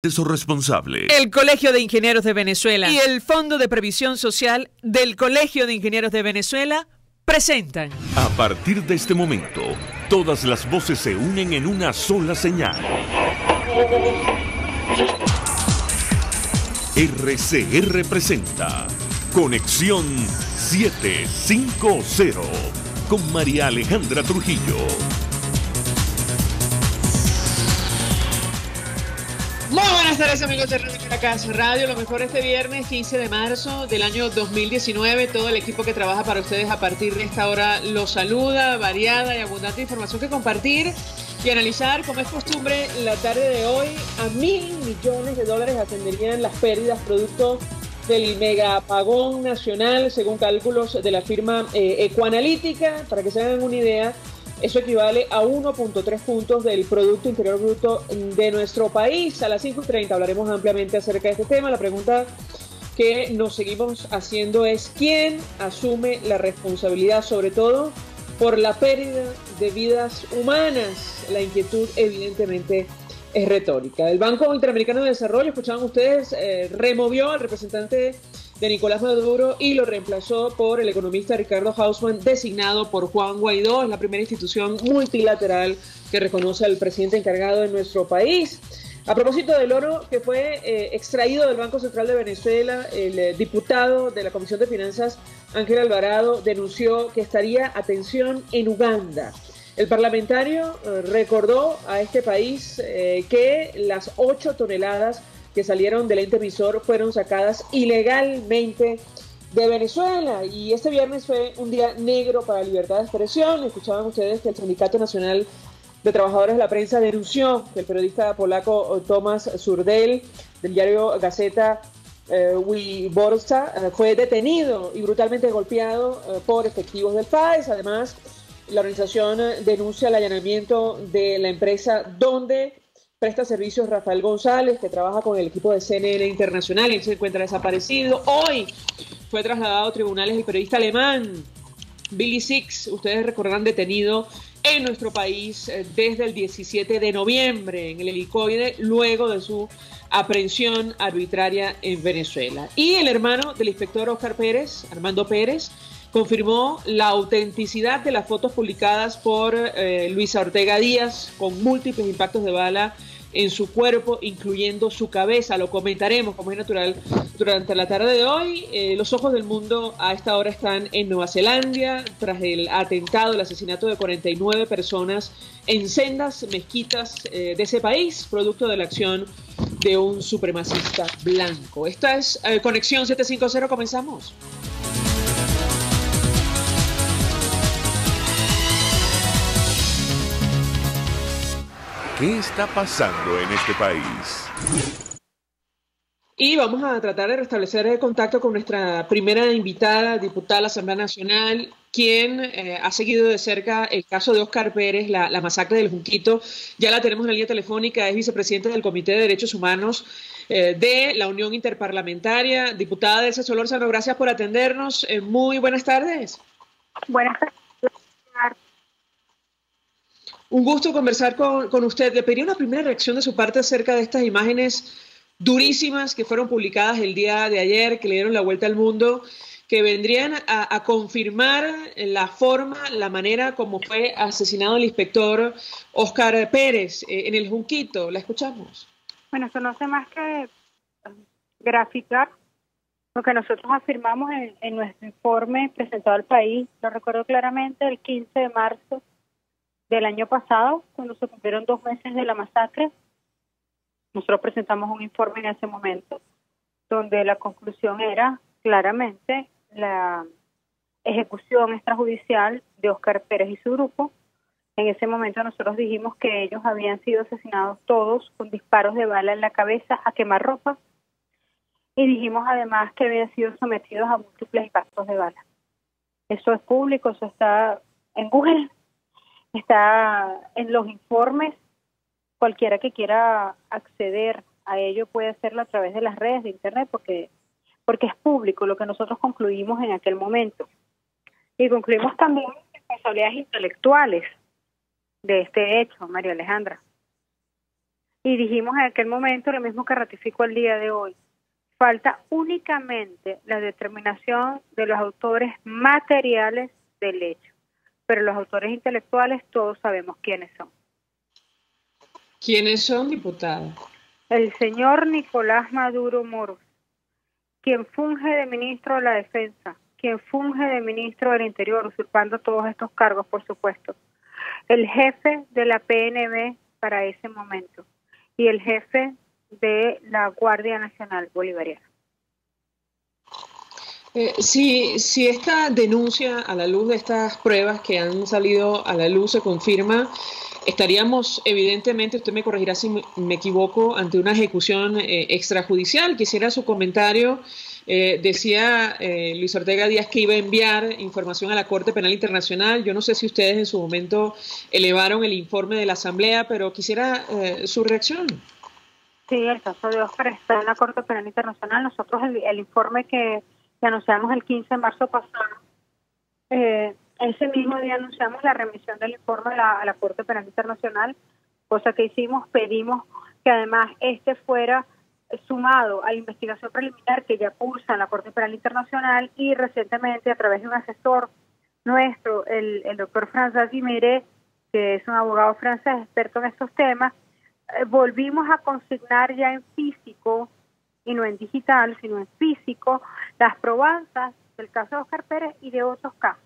Eso responsable. El Colegio de Ingenieros de Venezuela y el Fondo de Previsión Social del Colegio de Ingenieros de Venezuela presentan. A partir de este momento, todas las voces se unen en una sola señal. RCR presenta Conexión 750 con María Alejandra Trujillo. Muy buenas tardes, amigos de Radio Caracas Radio. Lo mejor este viernes 15 de marzo del año 2019. Todo el equipo que trabaja para ustedes a partir de esta hora los saluda. Variada y abundante información que compartir y analizar. Como es costumbre, la tarde de hoy a $1.000 millones ascenderían las pérdidas producto del mega apagón nacional, según cálculos de la firma Ecoanalítica. Para que se hagan una idea, eso equivale a 1.3 puntos del Producto Interior Bruto de nuestro país. A las 5:30 hablaremos ampliamente acerca de este tema. La pregunta que nos seguimos haciendo es: ¿quién asume la responsabilidad, sobre todo por la pérdida de vidas humanas? La inquietud evidentemente es retórica. El Banco Interamericano de Desarrollo, escuchaban ustedes, removió al representante de Nicolás Maduro y lo reemplazó por el economista Ricardo Hausmann, designado por Juan Guaidó. Es la primera institución multilateral que reconoce al presidente encargado de nuestro país. A propósito del oro que fue extraído del Banco Central de Venezuela, el diputado de la Comisión de Finanzas, Ángel Alvarado, denunció que estaría, atención, en Uganda. El parlamentario recordó a este país que las 8 toneladas que salieron del ente emisor fueron sacadas ilegalmente de Venezuela. Y este viernes fue un día negro para la libertad de expresión. Escuchaban ustedes que el Sindicato Nacional de Trabajadores de la Prensa denunció que el periodista polaco Tomasz Surdel, del diario Gazeta Wyborcza, fue detenido y brutalmente golpeado por efectivos del FAES. Además, la organización denuncia el allanamiento de la empresa donde presta servicios Rafael González, que trabaja con el equipo de CNN Internacional. Él se encuentra desaparecido. Hoy fue trasladado a tribunales el periodista alemán Billy Six. Ustedes recordarán, detenido en nuestro país desde el 17 de noviembre en el helicoide, luego de su aprehensión arbitraria en Venezuela. Y el hermano del inspector Óscar Pérez, Armando Pérez, confirmó la autenticidad de las fotos publicadas por Luisa Ortega Díaz con múltiples impactos de bala en su cuerpo, incluyendo su cabeza. Lo comentaremos, como es natural, durante la tarde de hoy. Los ojos del mundo a esta hora están en Nueva Zelanda, tras el atentado, el asesinato de 49 personas en sendas mezquitas de ese país, producto de la acción de un supremacista blanco. Esta es Conexión 750, comenzamos. ¿Qué está pasando en este país? Y vamos a tratar de restablecer el contacto con nuestra primera invitada, diputada de la Asamblea Nacional, quien ha seguido de cerca el caso de Óscar Pérez, la masacre del Junquito. Ya la tenemos en la línea telefónica, es vicepresidenta del Comité de Derechos Humanos de la Unión Interparlamentaria. Diputada Delsa Solórzano, gracias por atendernos. Muy buenas tardes. Buenas tardes. Un gusto conversar con usted. Le pediría una primera reacción de su parte acerca de estas imágenes durísimas que fueron publicadas el día de ayer, que le dieron la vuelta al mundo, que vendrían a confirmar la forma, la manera como fue asesinado el inspector Óscar Pérez en el Junquito. La escuchamos. Bueno, eso no hace más que graficar lo que nosotros afirmamos en nuestro informe presentado al país. Lo recuerdo claramente, el 15 de marzo del año pasado, cuando se cumplieron 2 meses de la masacre. Nosotros presentamos un informe en ese momento donde la conclusión era claramente la ejecución extrajudicial de Óscar Pérez y su grupo. En ese momento nosotros dijimos que ellos habían sido asesinados todos con disparos de bala en la cabeza a quemarropa, y dijimos además que habían sido sometidos a múltiples impactos de bala. Eso es público, eso está en Google, está en los informes. Cualquiera que quiera acceder a ello puede hacerlo a través de las redes de internet, porque es público lo que nosotros concluimos en aquel momento. Y concluimos también responsabilidades intelectuales de este hecho, María Alejandra. Y dijimos en aquel momento lo mismo que ratifico el día de hoy. Falta únicamente la determinación de los autores materiales del hecho, pero los autores intelectuales todos sabemos quiénes son. ¿Quiénes son, diputada? El señor Nicolás Maduro Moros, quien funge de ministro de la Defensa, quien funge de ministro del Interior, usurpando todos estos cargos, por supuesto. El jefe de la PNB para ese momento y el jefe de la Guardia Nacional Bolivariana. Si esta denuncia, a la luz de estas pruebas que han salido a la luz, se confirma, estaríamos evidentemente, usted me corregirá si me equivoco, ante una ejecución extrajudicial. Quisiera su comentario. Decía Luis Ortega Díaz que iba a enviar información a la Corte Penal Internacional. Yo no sé si ustedes en su momento elevaron el informe de la Asamblea, pero quisiera su reacción. Sí, el caso de Óscar está en la Corte Penal Internacional. Nosotros el informe que anunciamos el 15 de marzo pasado, ese mismo día anunciamos la remisión del informe a la Corte Penal Internacional, cosa que hicimos, pedimos que además fuera sumado a la investigación preliminar que ya pulsa en la Corte Penal Internacional, y recientemente a través de un asesor nuestro, el doctor François Dimire, que es un abogado francés experto en estos temas, volvimos a consignar ya en físico, y no en digital, sino en físico, las probanzas del caso de Óscar Pérez y de otros casos,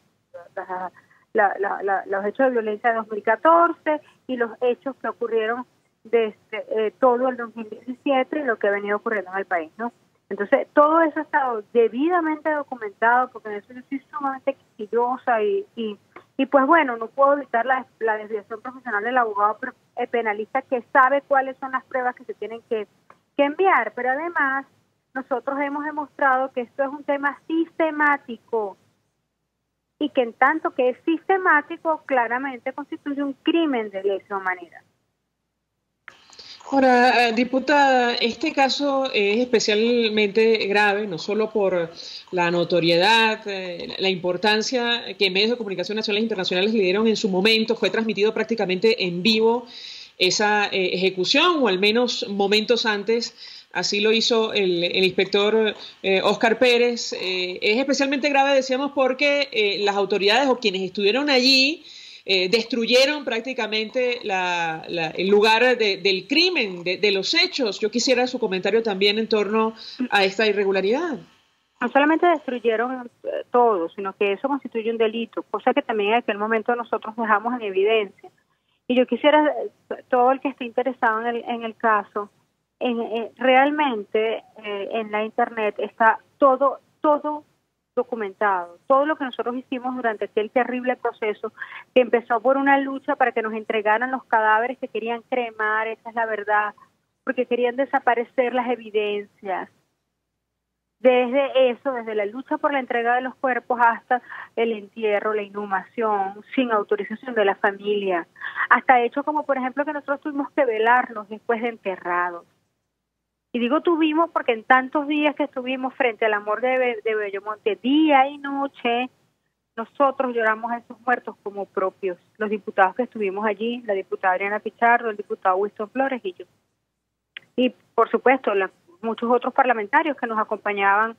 los hechos de violencia de 2014 y los hechos que ocurrieron desde todo el 2017 y lo que ha venido ocurriendo en el país, ¿no? Entonces, todo eso ha estado debidamente documentado, porque en eso yo soy sumamente quisquillosa y pues bueno, no puedo evitar la desviación profesional del abogado penalista que sabe cuáles son las pruebas que se tienen que enviar, pero además nosotros hemos demostrado que esto es un tema sistemático y que en tanto que es sistemático, claramente constituye un crimen de lesa humanidad. Ahora, diputada, este caso es especialmente grave, no solo por la notoriedad, la importancia que medios de comunicación nacionales e internacionales le dieron en su momento. Fue transmitido prácticamente en vivo esa ejecución, o al menos momentos antes. Así lo hizo el inspector Óscar Pérez. Es especialmente grave, decíamos, porque las autoridades o quienes estuvieron allí destruyeron prácticamente el lugar del crimen, de los hechos. Yo quisiera su comentario también en torno a esta irregularidad. No solamente destruyeron todo, sino que eso constituye un delito, cosa que también en aquel momento nosotros dejamos en evidencia. Y yo quisiera, todo el que esté interesado en el caso, realmente en la internet está todo documentado, todo lo que nosotros hicimos durante aquel terrible proceso que empezó por una lucha para que nos entregaran los cadáveres que querían cremar, esa es la verdad, porque querían desaparecer las evidencias. Desde la lucha por la entrega de los cuerpos hasta el entierro, la inhumación, sin autorización de la familia, hasta hechos como por ejemplo que nosotros tuvimos que velarlos después de enterrados. Y digo tuvimos porque en tantos días que estuvimos frente a la morgue de Bellomonte, día y noche, nosotros lloramos a esos muertos como propios. Los diputados que estuvimos allí, la diputada Adriana Pichardo, el diputado Winston Flores y yo. Y por supuesto, muchos otros parlamentarios que nos acompañaban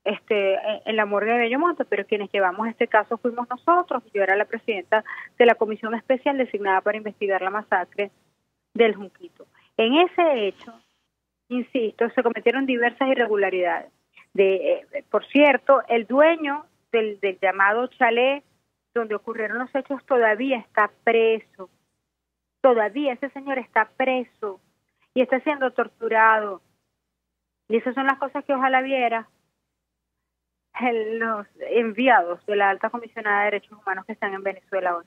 en la morgue de Bellomonte, pero quienes llevamos este caso fuimos nosotros. Yo era la presidenta de la comisión especial designada para investigar la masacre del Junquito. En ese hecho, insisto, se cometieron diversas irregularidades. Por cierto, el dueño del llamado chalet donde ocurrieron los hechos todavía está preso. Todavía ese señor está preso y está siendo torturado. Y esas son las cosas que ojalá viera los enviados de la Alta Comisionada de Derechos Humanos que están en Venezuela hoy.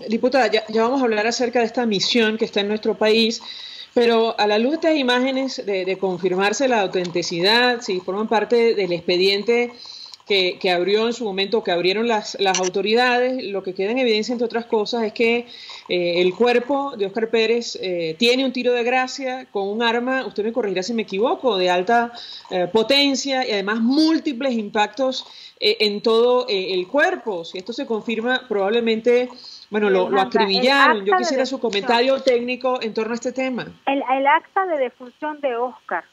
Diputada, ya vamos a hablar acerca de esta misión que está en nuestro país, pero a la luz de estas imágenes, de confirmarse la autenticidad, si forman parte del expediente que abrió en su momento, que abrieron las autoridades, lo que queda en evidencia, entre otras cosas, es que el cuerpo de Óscar Pérez tiene un tiro de gracia con un arma, usted me corregirá si me equivoco, de alta potencia y además múltiples impactos en todo el cuerpo. Si esto se confirma, probablemente Bueno, lo acribillaron. Yo quisiera su comentario técnico en torno a este tema. El acta de defunción de Óscar,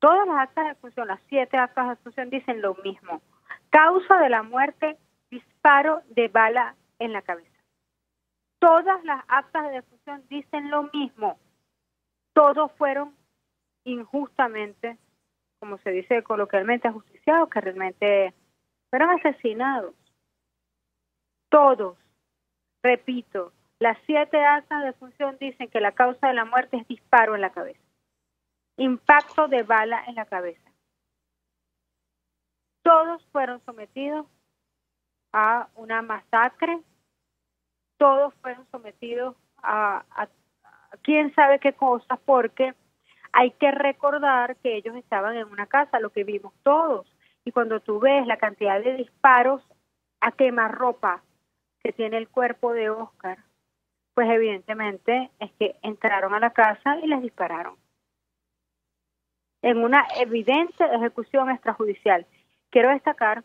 todas las actas de defunción, las 7 actas de defunción dicen lo mismo. Causa de la muerte, disparo de bala en la cabeza. Todas las actas de defunción dicen lo mismo. Todos fueron injustamente, como se dice coloquialmente, ajusticiados, que realmente fueron asesinados. Todos, repito, las 7 actas de defunción dicen que la causa de la muerte es disparo en la cabeza, impacto de bala en la cabeza. Todos fueron sometidos a una masacre, todos fueron sometidos a quién sabe qué cosas, porque hay que recordar que ellos estaban en una casa, lo que vimos todos, y cuando tú ves la cantidad de disparos a quemarropa que tiene el cuerpo de Óscar, pues evidentemente es que entraron a la casa y les dispararon. En una evidente ejecución extrajudicial. Quiero destacar,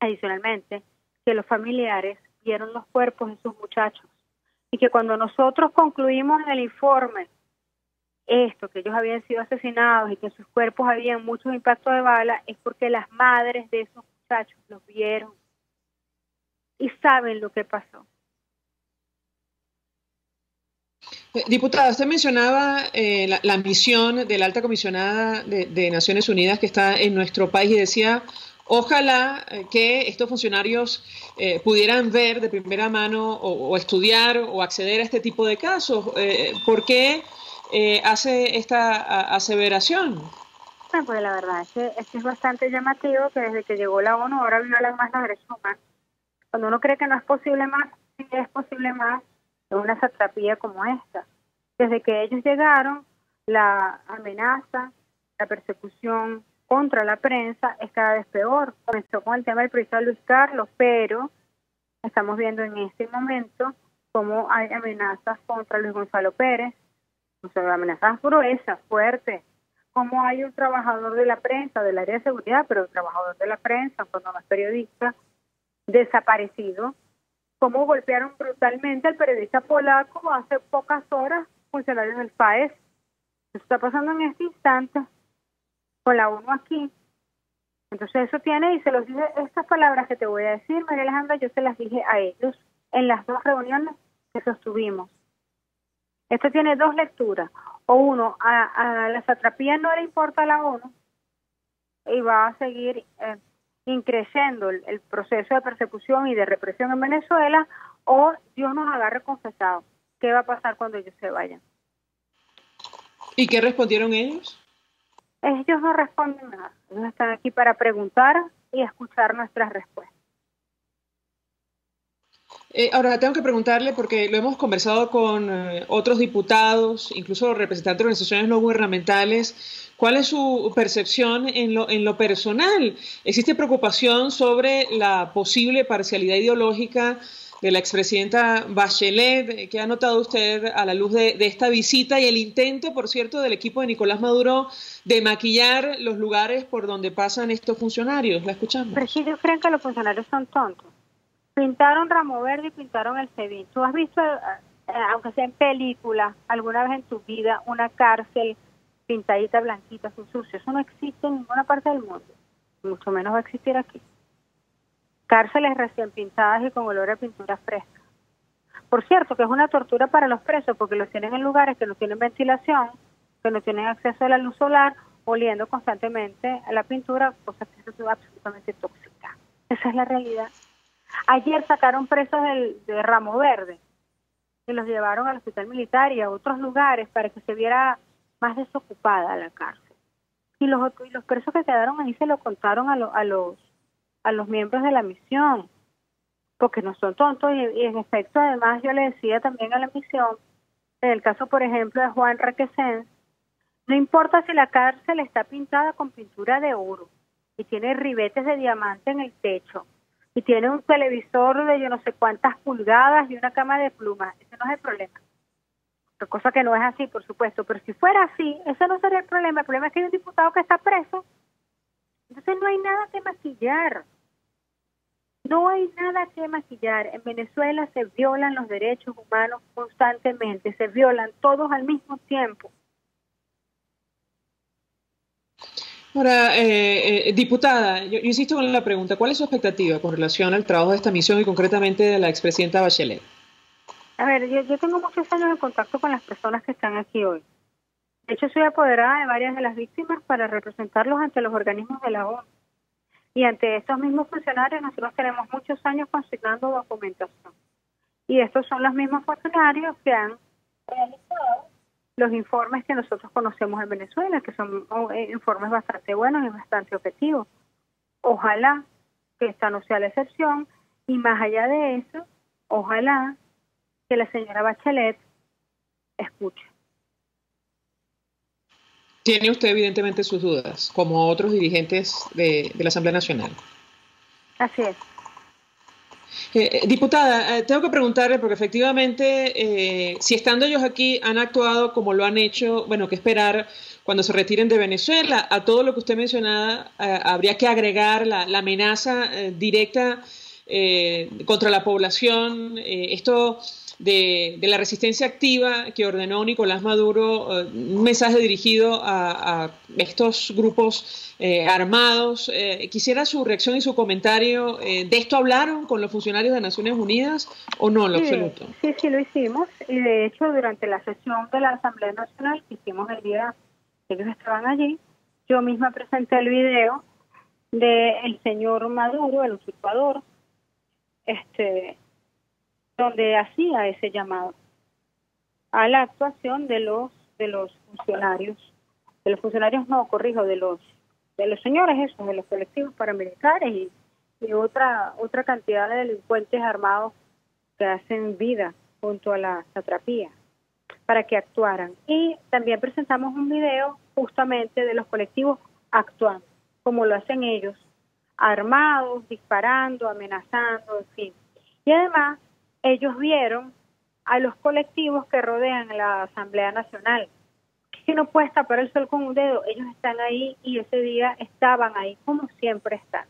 adicionalmente, que los familiares vieron los cuerpos de sus muchachos y que cuando nosotros concluimos en el informe esto, que ellos habían sido asesinados y que en sus cuerpos había muchos impactos de bala, es porque las madres de esos muchachos los vieron y saben lo que pasó. Diputada, usted mencionaba la misión de la alta comisionada de Naciones Unidas que está en nuestro país y decía, ojalá que estos funcionarios pudieran ver de primera mano o estudiar o acceder a este tipo de casos. ¿Por qué hace esta aseveración? Bueno, pues la verdad es que es bastante llamativo que desde que llegó la ONU ahora violan más los derechos humanos. Cuando uno cree que no es posible más, sí es posible más en una satrapía como esta. Desde que ellos llegaron, la amenaza, la persecución contra la prensa es cada vez peor. Comenzó con el tema del periodista Luis Carlos, pero estamos viendo en este momento cómo hay amenazas contra Luis Gonzalo Pérez, o sea, amenazas gruesas, fuertes, cómo hay un trabajador de la prensa, del área de seguridad, pero un trabajador de la prensa, cuando no es periodista, desaparecido, cómo golpearon brutalmente al periodista polaco hace pocas horas, funcionarios del FAES. Eso está pasando en este instante con la ONU aquí. Entonces eso tiene, y se los dije, estas palabras que te voy a decir, María Alejandra, yo se las dije a ellos en las 2 reuniones que sostuvimos. Esto tiene 2 lecturas. O uno, a la satrapía no le importa a la ONU y va a seguir increciendo el proceso de persecución y de represión en Venezuela, o Dios nos agarre confesados. ¿Qué va a pasar cuando ellos se vayan? ¿Y qué respondieron ellos? Ellos no responden nada. Ellos están aquí para preguntar y escuchar nuestras respuestas. Ahora, tengo que preguntarle, porque lo hemos conversado con otros diputados, incluso representantes de organizaciones no gubernamentales, ¿cuál es su percepción en lo personal? ¿Existe preocupación sobre la posible parcialidad ideológica de la expresidenta Bachelet? ¿Qué ha notado usted a la luz de esta visita y el intento, por cierto, del equipo de Nicolás Maduro de maquillar los lugares por donde pasan estos funcionarios? La escuchamos. Pero si ellos creen que los funcionarios son tontos. Pintaron Ramo Verde y pintaron el SEBIN. ¿Tú has visto, aunque sea en película, alguna vez en tu vida, una cárcel pintadita, blanquita, sin sucio? Eso no existe en ninguna parte del mundo. Mucho menos va a existir aquí. Cárceles recién pintadas y con olor a pintura fresca. Por cierto, que es una tortura para los presos, porque los tienen en lugares que no tienen ventilación, que no tienen acceso a la luz solar, oliendo constantemente a la pintura, cosa que es absolutamente tóxica. Esa es la realidad. Ayer sacaron presos de Ramo Verde y los llevaron al hospital militar y a otros lugares para que se viera más desocupada la cárcel. Y los presos que quedaron ahí se lo contaron a los miembros de la misión, porque no son tontos. Y en efecto, además, yo le decía también a la misión, en el caso, por ejemplo, de Juan Requesens, no importa si la cárcel está pintada con pintura de oro y tiene ribetes de diamante en el techo, y tiene un televisor de yo no sé cuántas pulgadas y una cama de plumas. Ese no es el problema. Cosa que no es así, por supuesto. Pero si fuera así, ese no sería el problema. El problema es que hay un diputado que está preso. Entonces no hay nada que maquillar. No hay nada que maquillar. En Venezuela se violan los derechos humanos constantemente, se violan todos al mismo tiempo. Ahora, diputada, yo insisto con la pregunta, ¿cuál es su expectativa con relación al trabajo de esta misión y concretamente de la expresidenta Bachelet? A ver, yo tengo muchos años de contacto con las personas que están aquí hoy. De hecho, soy apoderada de varias de las víctimas para representarlos ante los organismos de la ONU. Y ante estos mismos funcionarios nosotros tenemos muchos años consignando documentación. Y estos son los mismos funcionarios que han realizado los informes que nosotros conocemos en Venezuela, que son informes bastante buenos y bastante objetivos. Ojalá que esta no sea la excepción, y más allá de eso, ojalá que la señora Bachelet escuche. Tiene usted evidentemente sus dudas, como otros dirigentes de la Asamblea Nacional. Así es. Diputada, tengo que preguntarle, porque efectivamente, si estando ellos aquí han actuado como lo han hecho, bueno, ¿qué esperar cuando se retiren de Venezuela? A todo lo que usted mencionaba, habría que agregar la amenaza directa contra la población, esto de la resistencia activa que ordenó Nicolás Maduro, un mensaje dirigido a estos grupos armados. Quisiera su reacción y su comentario. ¿De esto hablaron con los funcionarios de Naciones Unidas o no en lo absoluto? Sí, lo hicimos. Y de hecho, durante la sesión de la Asamblea Nacional que hicimos el día que ellos estaban allí, yo misma presenté el video del señor Maduro, el usurpador, donde hacía ese llamado a la actuación de los funcionarios, de los señores esos, de los colectivos paramilitares y otra cantidad de delincuentes armados que hacen vida junto a la satrapía, para que actuaran. Y también presentamos un video justamente de los colectivos actuando, como lo hacen ellos, armados, disparando, amenazando, en fin. Y además, ellos vieron a los colectivos que rodean la Asamblea Nacional, que no puedes tapar el sol con un dedo. Ellos están ahí y ese día estaban ahí como siempre están.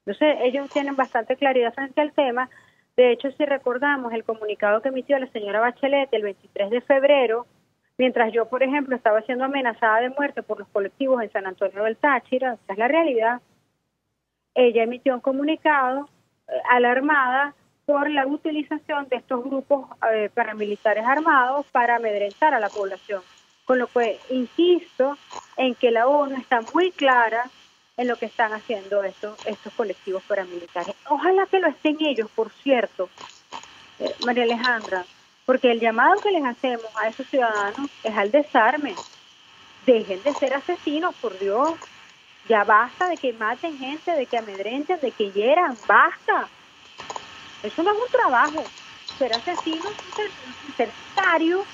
Entonces ellos tienen bastante claridad frente al tema. De hecho, si recordamos el comunicado que emitió la señora Bachelet el 23 de febrero, mientras yo, por ejemplo, estaba siendo amenazada de muerte por los colectivos en San Antonio del Táchira, esa es la realidad, ella emitió un comunicado alarmada por la utilización de estos grupos paramilitares armados para amedrentar a la población. Con lo que insisto en que la ONU está muy clara en lo que están haciendo estos colectivos paramilitares. Ojalá que lo estén ellos, por cierto, María Alejandra, porque el llamado que les hacemos a esos ciudadanos es al desarme. Dejen de ser asesinos, por Dios. Ya basta de que maten gente, de que amedrenten, de que hieran. ¡Basta! Eso no es un trabajo. Ser asesino, ser sicario,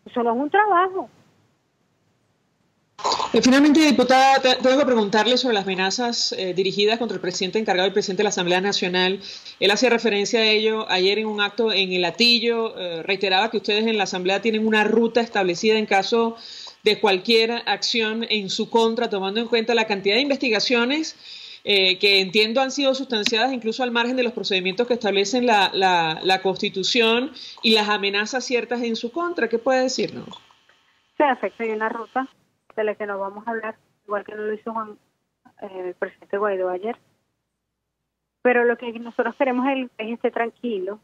eso no es un trabajo. Finalmente, diputada, tengo que preguntarle sobre las amenazas dirigidas contra el presidente encargado y presidente de la Asamblea Nacional. Él hacía referencia a ello ayer en un acto en El Hatillo. Reiteraba que ustedes en la Asamblea tienen una ruta establecida en caso de cualquier acción en su contra, tomando en cuenta la cantidad de investigaciones que entiendo han sido sustanciadas incluso al margen de los procedimientos que establecen la Constitución y las amenazas ciertas en su contra. ¿Qué puede decirnos? Sí, en efecto, hay una ruta de la que no vamos a hablar, igual que no lo hizo el presidente Guaidó ayer. Pero lo que nosotros queremos es que el país esté tranquilo,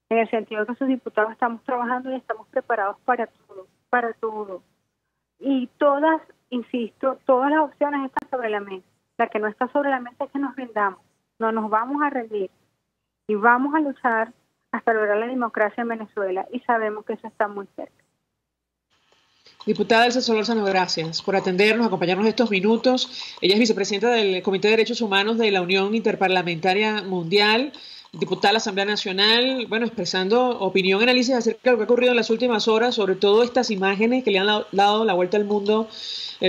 en el sentido de que sus diputados estamos trabajando y estamos preparados para todo. Y todas, insisto, todas las opciones están sobre la mesa. La que no está sobre la mesa es que nos rindamos. No nos vamos a rendir y vamos a luchar hasta lograr la democracia en Venezuela, y sabemos que eso está muy cerca. Diputada Elsa Solórzano, gracias por atendernos, acompañarnos estos minutos. Ella es vicepresidenta del Comité de Derechos Humanos de la Unión Interparlamentaria Mundial, diputada de la Asamblea Nacional, bueno, expresando opinión, análisis acerca de lo que ha ocurrido en las últimas horas, sobre todo estas imágenes que le han dado la vuelta al mundo,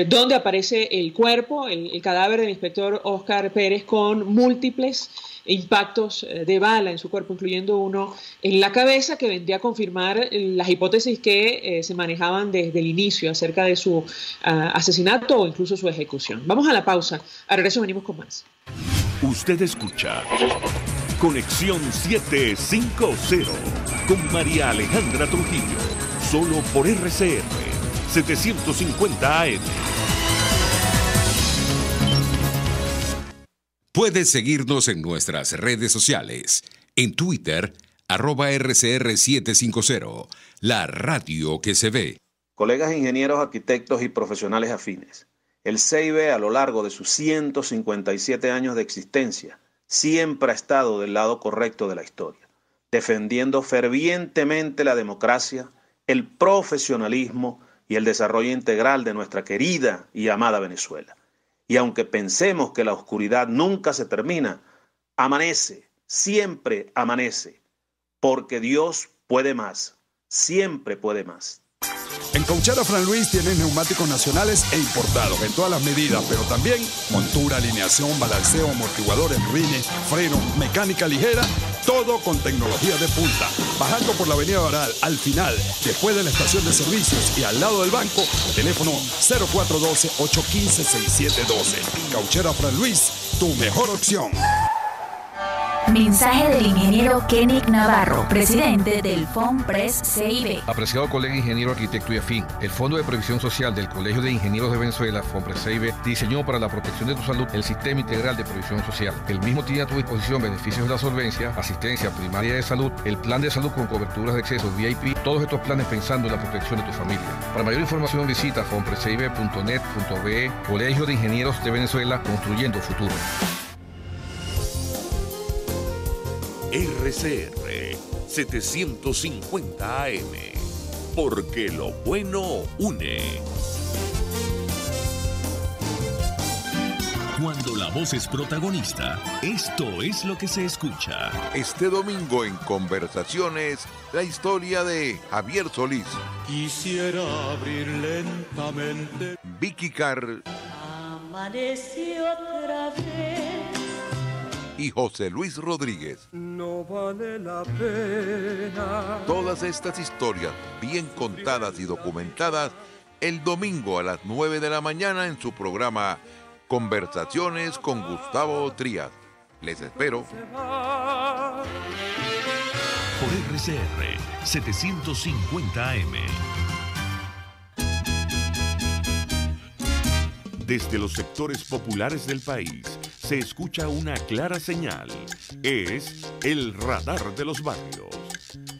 donde aparece el cuerpo, el cadáver del inspector Óscar Pérez con múltiples impactos de bala en su cuerpo, incluyendo uno en la cabeza, que vendría a confirmar las hipótesis que se manejaban desde el inicio acerca de su asesinato o incluso su ejecución. Vamos a la pausa. A regreso venimos con más. Usted escucha Conexión 750 con María Alejandra Trujillo, solo por RCR 750 AM. Puedes seguirnos en nuestras redes sociales. En Twitter, @RCR750, la radio que se ve. Colegas ingenieros, arquitectos y profesionales afines, el CEIBE a lo largo de sus 157 años de existencia siempre ha estado del lado correcto de la historia, defendiendo fervientemente la democracia, el profesionalismo y el desarrollo integral de nuestra querida y amada Venezuela. Y aunque pensemos que la oscuridad nunca se termina, amanece, siempre amanece, porque Dios puede más, siempre puede más. En Cauchera Fran Luis tienes neumáticos nacionales e importados en todas las medidas, pero también montura, alineación, balanceo, amortiguadores, rines, frenos, mecánica ligera, todo con tecnología de punta. Bajando por la avenida Baral, al final, después de la estación de servicios y al lado del banco, teléfono 0412-815-6712. Cauchera Fran Luis, tu mejor opción. Mensaje del ingeniero Kenick Navarro, presidente del FONPRES CIB. Apreciado colega ingeniero, arquitecto y afín, el Fondo de Previsión Social del Colegio de Ingenieros de Venezuela, FONPRES CIB, diseñó para la protección de tu salud el Sistema Integral de Previsión Social. El mismo tiene a tu disposición beneficios de la solvencia, asistencia primaria de salud, el plan de salud con coberturas de acceso VIP, todos estos planes pensando en la protección de tu familia. Para mayor información visita fonprescib.net.be, Colegio de Ingenieros de Venezuela, construyendo futuro. RCR 750 AM, porque lo bueno une. Cuando la voz es protagonista, esto es lo que se escucha. Este domingo en Conversaciones, la historia de Javier Solís. Quisiera abrir lentamente. Vicky Carr. Amaneció otra vez. Y José Luis Rodríguez. No vale la pena. Todas estas historias bien contadas y documentadas el domingo a las 9 de la mañana en su programa Conversaciones con Gustavo Trías. Les espero. Por RCR 750 AM. Desde los sectores populares del país se escucha una clara señal. Es el radar de los barrios.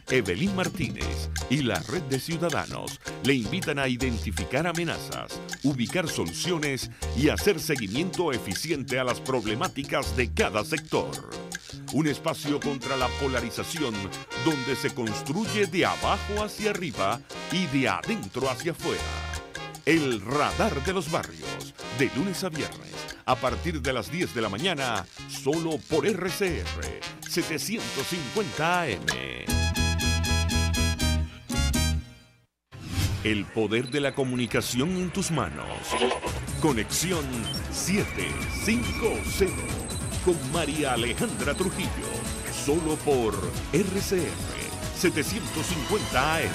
Evelyn Martínez y la Red de Ciudadanos le invitan a identificar amenazas, ubicar soluciones y hacer seguimiento eficiente a las problemáticas de cada sector. Un espacio contra la polarización donde se construye de abajo hacia arriba y de adentro hacia afuera. El radar de los barrios, de lunes a viernes, a partir de las 10 de la mañana, solo por RCR 750 AM. El poder de la comunicación en tus manos. Conexión 750 con María Alejandra Trujillo, solo por RCR 750 AM.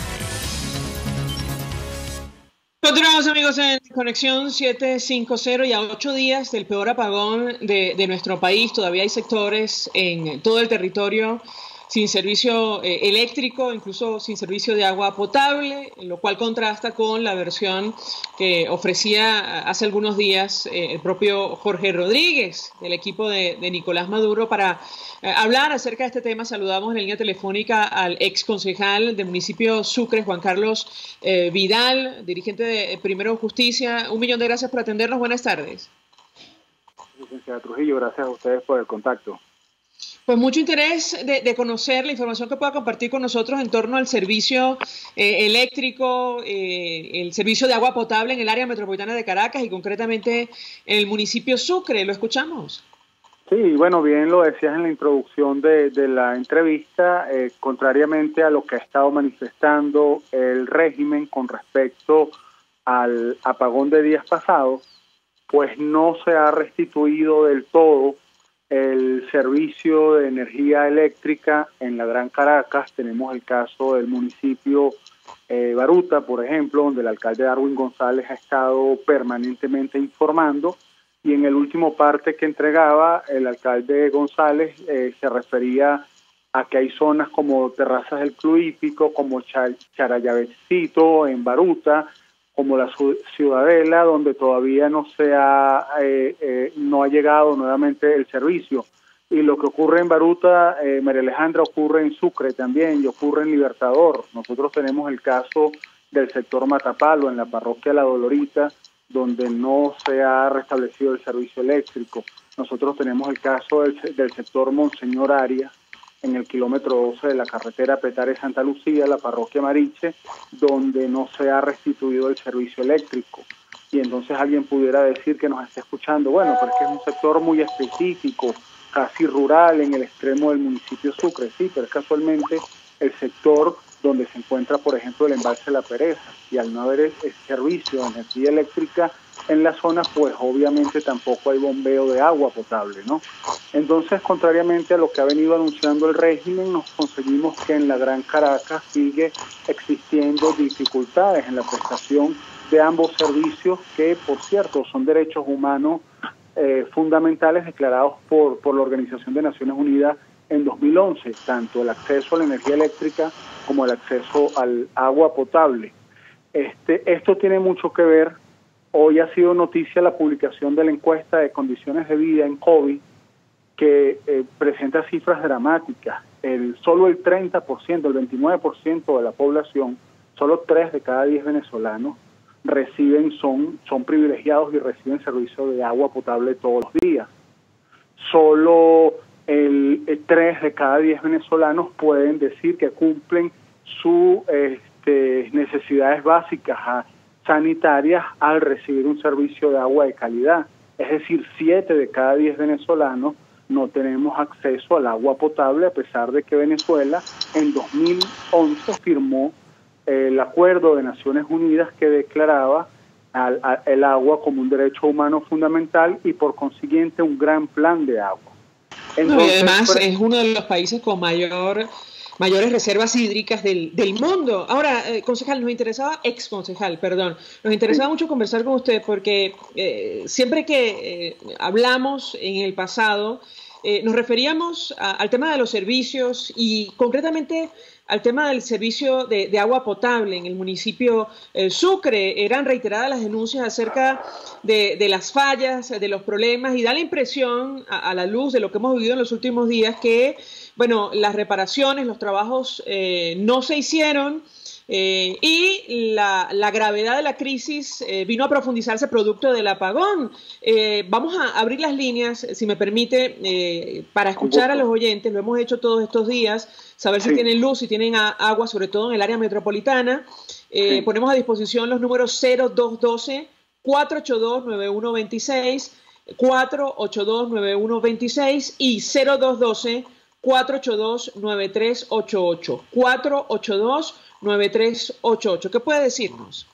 Continuamos, amigos, en Conexión 750 y a 8 días del peor apagón de nuestro país. Todavía hay sectores en todo el territorio sin servicio eléctrico, incluso sin servicio de agua potable, lo cual contrasta con la versión que ofrecía hace algunos días el propio Jorge Rodríguez del equipo de Nicolás Maduro. Para hablar acerca de este tema, saludamos en línea telefónica al ex concejal del municipio Sucre, Juan Carlos Vidal, dirigente de Primero Justicia. 1.000.000 de gracias por atendernos. Buenas tardes. Licenciada Trujillo, gracias a ustedes por el contacto. Pues mucho interés de conocer la información que pueda compartir con nosotros en torno al servicio eléctrico, el servicio de agua potable en el área metropolitana de Caracas y concretamente en el municipio Sucre. ¿Lo escuchamos? Sí, bueno, bien lo decías en la introducción de la entrevista, contrariamente a lo que ha estado manifestando el régimen con respecto al apagón de días pasados, pues no se ha restituido del todo el servicio de energía eléctrica en la Gran Caracas. Tenemos el caso del municipio Baruta, por ejemplo, donde el alcalde Darwin González ha estado permanentemente informando y en el último parte que entregaba el alcalde González se refería a que hay zonas como Terrazas del Club Hípico, como Charayavecito, en Baruta, como la Ciudadela, donde todavía no ha llegado nuevamente el servicio. Y lo que ocurre en Baruta, María Alejandra, ocurre en Sucre también y ocurre en Libertador. Nosotros tenemos el caso del sector Matapalo, en la parroquia La Dolorita, donde no se ha restablecido el servicio eléctrico. Nosotros tenemos el caso del sector Monseñor Arias, en el kilómetro 12 de la carretera Petare-Santa Lucía, la parroquia Mariche, donde no se ha restituido el servicio eléctrico. Y entonces alguien pudiera decir que nos está escuchando, bueno, pero es que es un sector muy específico, casi rural, en el extremo del municipio Sucre, sí, pero es casualmente el sector donde se encuentra, por ejemplo, el embalse La Pereza, y al no haber servicio de energía eléctrica en la zona, pues obviamente tampoco hay bombeo de agua potable, ¿no? Entonces, contrariamente a lo que ha venido anunciando el régimen, nos conseguimos que en la Gran Caracas sigue existiendo dificultades en la prestación de ambos servicios que, por cierto, son derechos humanos fundamentales declarados por la Organización de Naciones Unidas en 2011, tanto el acceso a la energía eléctrica como el acceso al agua potable. Esto tiene mucho que ver. Hoy ha sido noticia la publicación de la encuesta de condiciones de vida en COVID, que presenta cifras dramáticas. Solo el 30%, el 29% de la población, solo 3 de cada 10 venezolanos son privilegiados y reciben servicio de agua potable todos los días. Solo 3 de cada 10 venezolanos pueden decir que cumplen sus necesidades básicas sanitarias al recibir un servicio de agua de calidad. Es decir, 7 de cada 10 venezolanos no tenemos acceso al agua potable, a pesar de que Venezuela en 2011 firmó el Acuerdo de Naciones Unidas que declaraba el agua como un derecho humano fundamental y por consiguiente un gran plan de agua. Entonces, y además es uno de los países con mayores reservas hídricas del mundo. Ahora, concejal, nos interesaba mucho conversar con usted porque siempre que hablamos en el pasado, nos referíamos al tema de los servicios y concretamente al tema del servicio de agua potable en el municipio Sucre. Eran reiteradas las denuncias acerca de las fallas, de los problemas, y da la impresión, a la luz de lo que hemos vivido en los últimos días, que bueno, las reparaciones, los trabajos no se hicieron y la gravedad de la crisis vino a profundizarse producto del apagón. Vamos a abrir las líneas, si me permite, para escuchar a los oyentes. Lo hemos hecho todos estos días, saber si tienen luz, si tienen agua, sobre todo en el área metropolitana. Ponemos a disposición los números 0212-482-9126, 482-9126 y 0212-482-9388, 482-9388. ¿Qué puede decirnos?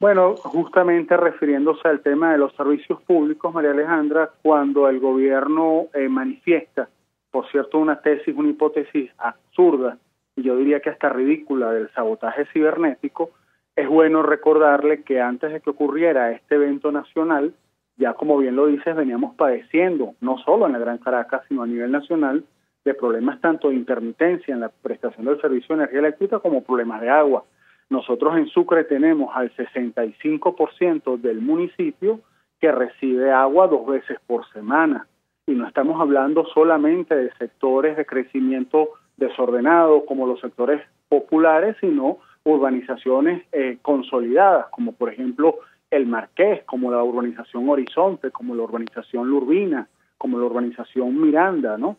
Bueno, justamente refiriéndose al tema de los servicios públicos, María Alejandra, cuando el gobierno manifiesta, por cierto, una hipótesis absurda, y yo diría que hasta ridícula, del sabotaje cibernético, es bueno recordarle que antes de que ocurriera este evento nacional, ya como bien lo dices, veníamos padeciendo, no solo en la Gran Caracas, sino a nivel nacional, de problemas tanto de intermitencia en la prestación del servicio de energía eléctrica como problemas de agua. Nosotros en Sucre tenemos al 65% del municipio que recibe agua 2 veces por semana. Y no estamos hablando solamente de sectores de crecimiento desordenado como los sectores populares, sino urbanizaciones consolidadas, como por ejemplo el Marqués, como la urbanización Horizonte, como la urbanización Lurbina, como la urbanización Miranda, ¿no?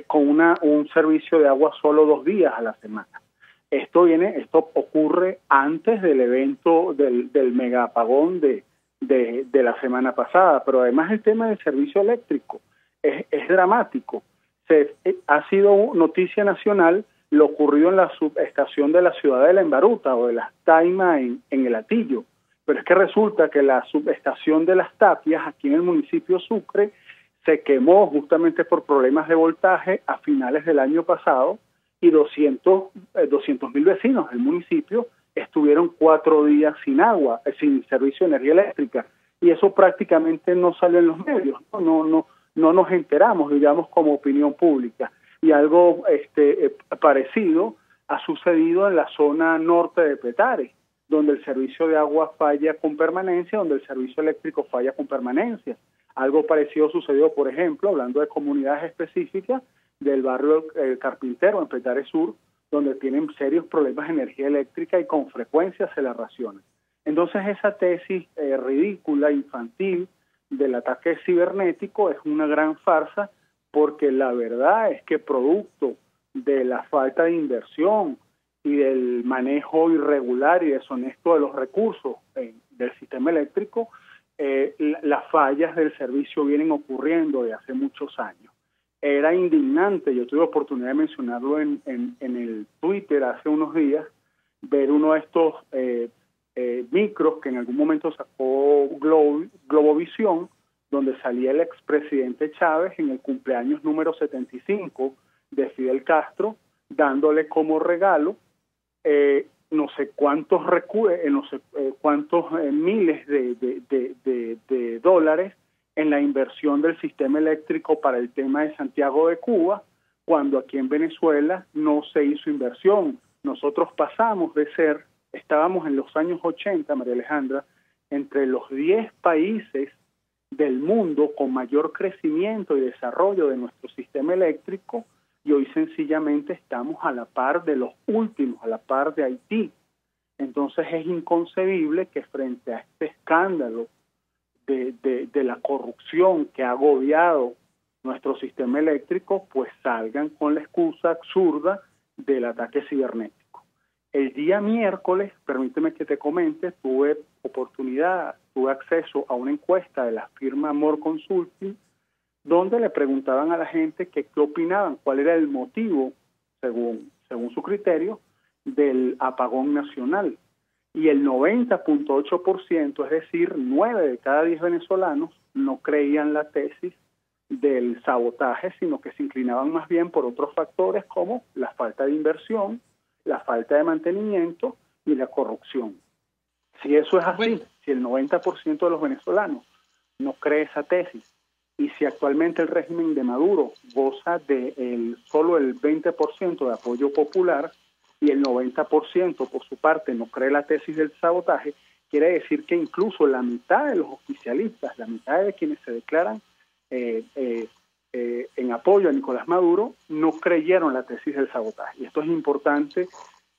Con un servicio de agua solo 2 días a la semana. Esto ocurre antes del evento del mega apagón de la semana pasada, pero además el tema del servicio eléctrico es dramático. Ha sido noticia nacional lo ocurrido en la subestación de la Ciudadela en Baruta o de las Taima en el Atillo, pero es que resulta que la subestación de las Tapias aquí en el municipio Sucre se quemó justamente por problemas de voltaje a finales del año pasado y 200.000 vecinos del municipio estuvieron 4 días sin agua, sin servicio de energía eléctrica. y eso prácticamente no sale en los medios, no nos enteramos, digamos, como opinión pública. Y algo parecido ha sucedido en la zona norte de Petare, donde el servicio de agua falla con permanencia, donde el servicio eléctrico falla con permanencia. Algo parecido sucedió, por ejemplo, hablando de comunidades específicas, del barrio El Carpintero, en Petare Sur, donde tienen serios problemas de energía eléctrica y con frecuencia se la racionan. Entonces esa tesis ridícula, infantil, del ataque cibernético es una gran farsa, porque la verdad es que producto de la falta de inversión y del manejo irregular y deshonesto de los recursos del sistema eléctrico, las fallas del servicio vienen ocurriendo de hace muchos años. Era indignante, yo tuve oportunidad de mencionarlo en el Twitter hace unos días, ver uno de estos micros que en algún momento sacó Globovisión, donde salía el expresidente Chávez en el cumpleaños número 75 de Fidel Castro, dándole como regalo no sé cuántos miles de dólares en la inversión del sistema eléctrico para el tema de Santiago de Cuba, cuando aquí en Venezuela no se hizo inversión. Nosotros pasamos de estábamos en los años 80, María Alejandra, entre los 10 países del mundo con mayor crecimiento y desarrollo de nuestro sistema eléctrico, y hoy sencillamente estamos a la par de los últimos, a la par de Haití. Entonces es inconcebible que frente a este escándalo de la corrupción que ha agobiado nuestro sistema eléctrico, pues salgan con la excusa absurda del ataque cibernético. El día miércoles, permíteme que te comente, tuve acceso a una encuesta de la firma More Consulting, donde le preguntaban a la gente que qué opinaban, cuál era el motivo, según su criterio, del apagón nacional. Y el 90.8%, es decir, 9 de cada 10 venezolanos, no creían la tesis del sabotaje, sino que se inclinaban más bien por otros factores como la falta de inversión, la falta de mantenimiento y la corrupción. Si eso es así, si el 90% de los venezolanos no cree esa tesis, y si actualmente el régimen de Maduro goza de solo el 20% de apoyo popular y el 90% por su parte no cree la tesis del sabotaje, quiere decir que incluso la mitad de los oficialistas, la mitad de quienes se declaran en apoyo a Nicolás Maduro, no creyeron la tesis del sabotaje. Y esto es importante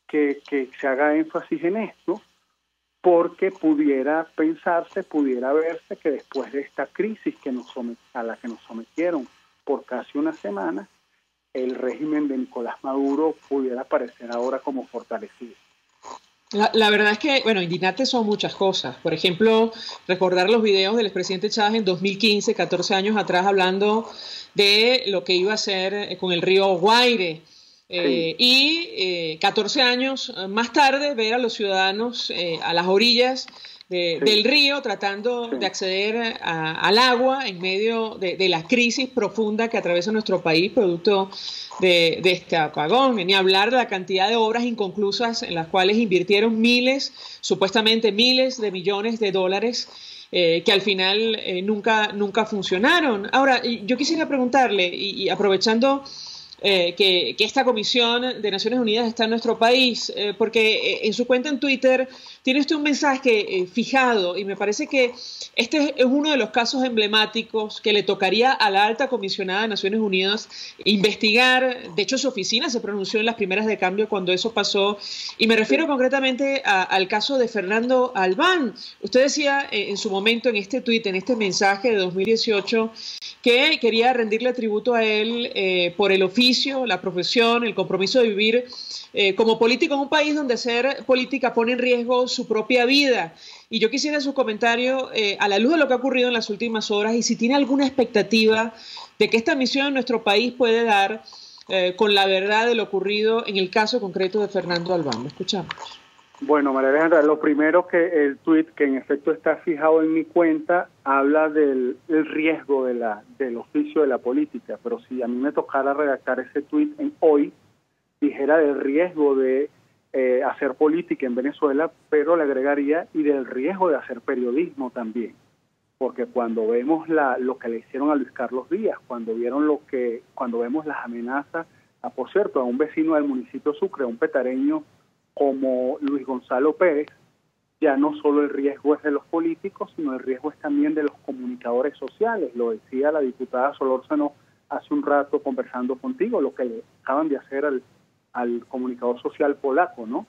que se haga énfasis en esto, porque pudiera verse que después de esta crisis a la que nos sometieron por casi una semana, el régimen de Nicolás Maduro pudiera aparecer ahora como fortalecido. La verdad es que, indignantes son muchas cosas. Por ejemplo, recordar los videos del expresidente Chávez en 2015, 14 años atrás, hablando de lo que iba a hacer con el río Guaire. Y 14 años más tarde ver a los ciudadanos a las orillas del río tratando de acceder al agua en medio de la crisis profunda que atraviesa nuestro país producto de este apagón. Ni hablar de la cantidad de obras inconclusas en las cuales invirtieron supuestamente miles de millones de dólares que al final nunca funcionaron. Ahora, yo quisiera preguntarle, y aprovechando que esta Comisión de Naciones Unidas está en nuestro país, porque en su cuenta en Twitter tiene usted un mensaje fijado, y me parece que este es uno de los casos emblemáticos que le tocaría a la alta comisionada de Naciones Unidas investigar. De hecho, su oficina se pronunció en las primeras de cambio cuando eso pasó, y me refiero concretamente al caso de Fernando Albán. Usted decía en su momento en este tuit, en este mensaje de 2018, que quería rendirle tributo a él por el oficio, la profesión, el compromiso de vivir como político en un país donde hacer política pone en riesgo su propia vida. Y yo quisiera su comentario a la luz de lo que ha ocurrido en las últimas horas, y si tiene alguna expectativa de que esta misión en nuestro país puede dar con la verdad de lo ocurrido en el caso concreto de Fernando Albán. Lo escuchamos. Bueno, María Alejandra, lo primero, que el tuit, que en efecto está fijado en mi cuenta, habla del riesgo del oficio de la política, pero si a mí me tocara redactar ese tuit hoy, dijera del riesgo de hacer política en Venezuela, pero le agregaría y del riesgo de hacer periodismo también. porque cuando vemos lo que le hicieron a Luis Carlos Díaz, cuando vemos las amenazas, por cierto, a un vecino del municipio Sucre, un petareño como Luis Gonzalo Pérez, ya no solo el riesgo es de los políticos, sino el riesgo es también de los comunicadores sociales. Lo decía la diputada Solórzano hace un rato conversando contigo, lo que le acaban de hacer al comunicador social polaco, ¿no?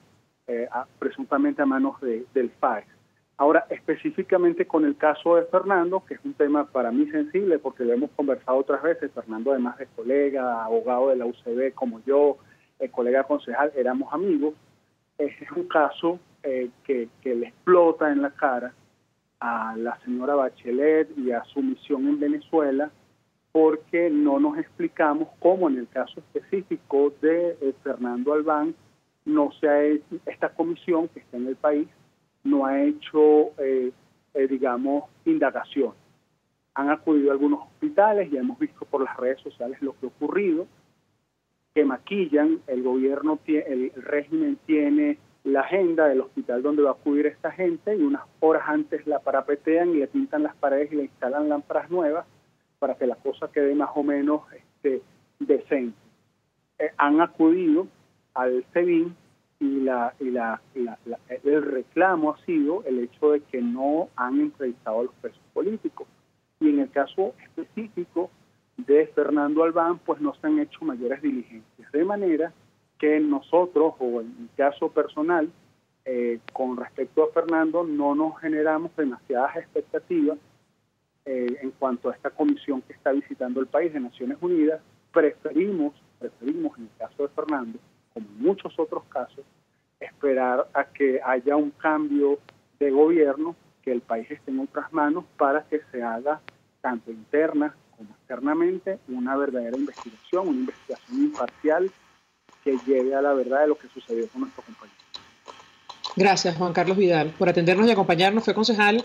Presuntamente a manos del FAES. Ahora, específicamente con el caso de Fernando, que es un tema para mí sensible, porque lo hemos conversado otras veces, Fernando además de colega, abogado de la UCB como yo, colega concejal, éramos amigos, es un caso que le explota en la cara a la señora Bachelet y a su misión en Venezuela, porque no nos explicamos cómo en el caso específico de Fernando Albán no se ha hecho, esta comisión que está en el país no ha hecho, digamos, indagación. Han acudido a algunos hospitales, ya hemos visto por las redes sociales lo que ha ocurrido, que maquillan, el gobierno, el régimen tiene la agenda del hospital donde va a acudir esta gente y unas horas antes la parapetean y le pintan las paredes y le instalan lámparas nuevas para que la cosa quede más o menos decente. Han acudido al SEBIN y el reclamo ha sido el hecho de que no han entrevistado a los presos políticos. Y en el caso específico de Fernando Albán, pues no se han hecho mayores diligencias. De manera que nosotros, o en mi caso personal, con respecto a Fernando, no nos generamos demasiadas expectativas en cuanto a esta comisión que está visitando el país de Naciones Unidas. Preferimos en el caso de Fernando, como en muchos otros casos, esperar a que haya un cambio de gobierno, que el país esté en otras manos para que se haga tanto interna como externamente una verdadera investigación, una investigación imparcial que lleve a la verdad de lo que sucedió con nuestro compañero. Gracias, Juan Carlos Vidal, por atendernos y acompañarnos. Fue concejal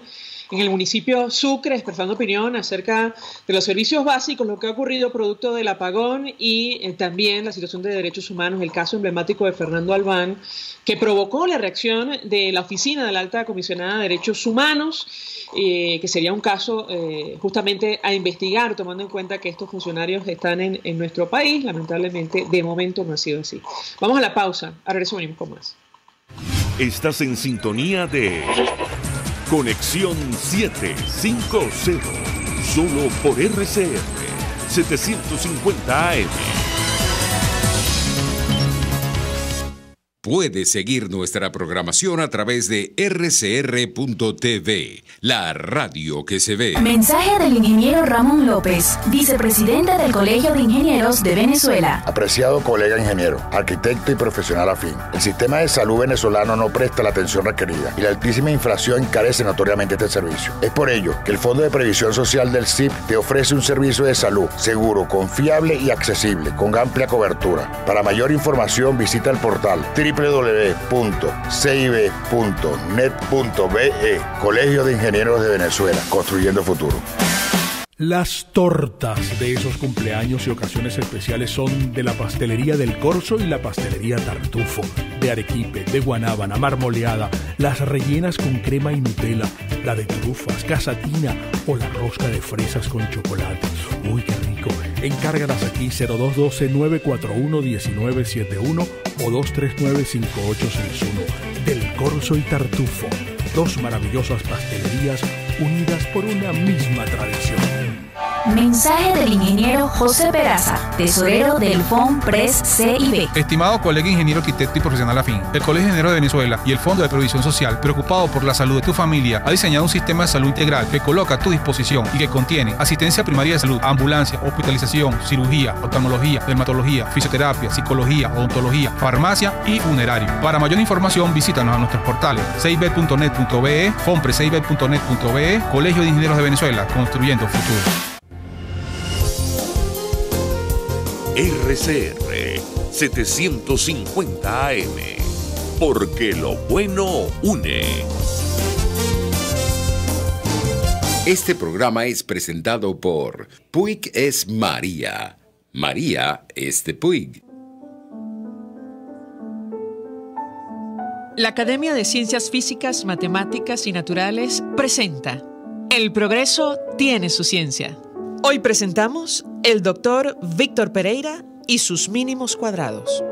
en el municipio Sucre, expresando opinión acerca de los servicios básicos, lo que ha ocurrido producto del apagón y también la situación de derechos humanos, el caso emblemático de Fernando Albán, que provocó la reacción de la Oficina de la Alta Comisionada de Derechos Humanos, que sería un caso justamente a investigar, tomando en cuenta que estos funcionarios están en nuestro país. Lamentablemente, de momento no ha sido así. Vamos a la pausa, a regreso venimos con más. Estás en sintonía de Conexión 750, solo por RCR 750 AM. Puedes seguir nuestra programación a través de rcr.tv, la radio que se ve. Mensaje del ingeniero Ramón López, vicepresidente del Colegio de Ingenieros de Venezuela. Apreciado colega ingeniero, arquitecto y profesional afín, el sistema de salud venezolano no presta la atención requerida y la altísima inflación encarece notoriamente este servicio. Es por ello que el Fondo de Previsión Social del CIP te ofrece un servicio de salud seguro, confiable y accesible, con amplia cobertura. Para mayor información visita el portal www.cib.net.be, Colegio de Ingenieros de Venezuela, construyendo futuro. Las tortas de esos cumpleaños y ocasiones especiales son de la Pastelería del Corso y la Pastelería Tartufo, de arequipe, de guanábana, marmoleada, las rellenas con crema y Nutella, la de trufas, casatina o la rosca de fresas con chocolate. ¡Uy, qué rico! Encárgalas aquí 0212-941-1971 o 239-5861. Del Corso y Tartufo, dos maravillosas pastelerías unidas por una misma tradición. Mensaje del ingeniero José Peraza, tesorero del FOMPRES CIB. Estimado colega ingeniero, arquitecto y profesional afín, el Colegio de Ingenieros de Venezuela y el Fondo de Previsión Social, preocupado por la salud de tu familia, ha diseñado un sistema de salud integral que coloca a tu disposición y que contiene asistencia primaria de salud, ambulancia, hospitalización, cirugía, oftalmología, dermatología, fisioterapia, psicología, odontología, farmacia y funerario. Para mayor información, visítanos a nuestros portales cib.net.be, fomprescib.net.be, Colegio de Ingenieros de Venezuela, construyendo futuro. RCR 750 AM, porque lo bueno une. Este programa es presentado por Puig es María. María es de Puig. La Academia de Ciencias Físicas, Matemáticas y Naturales presenta El progreso tiene su ciencia. Hoy presentamos el doctor Víctor Pereira y sus mínimos cuadrados.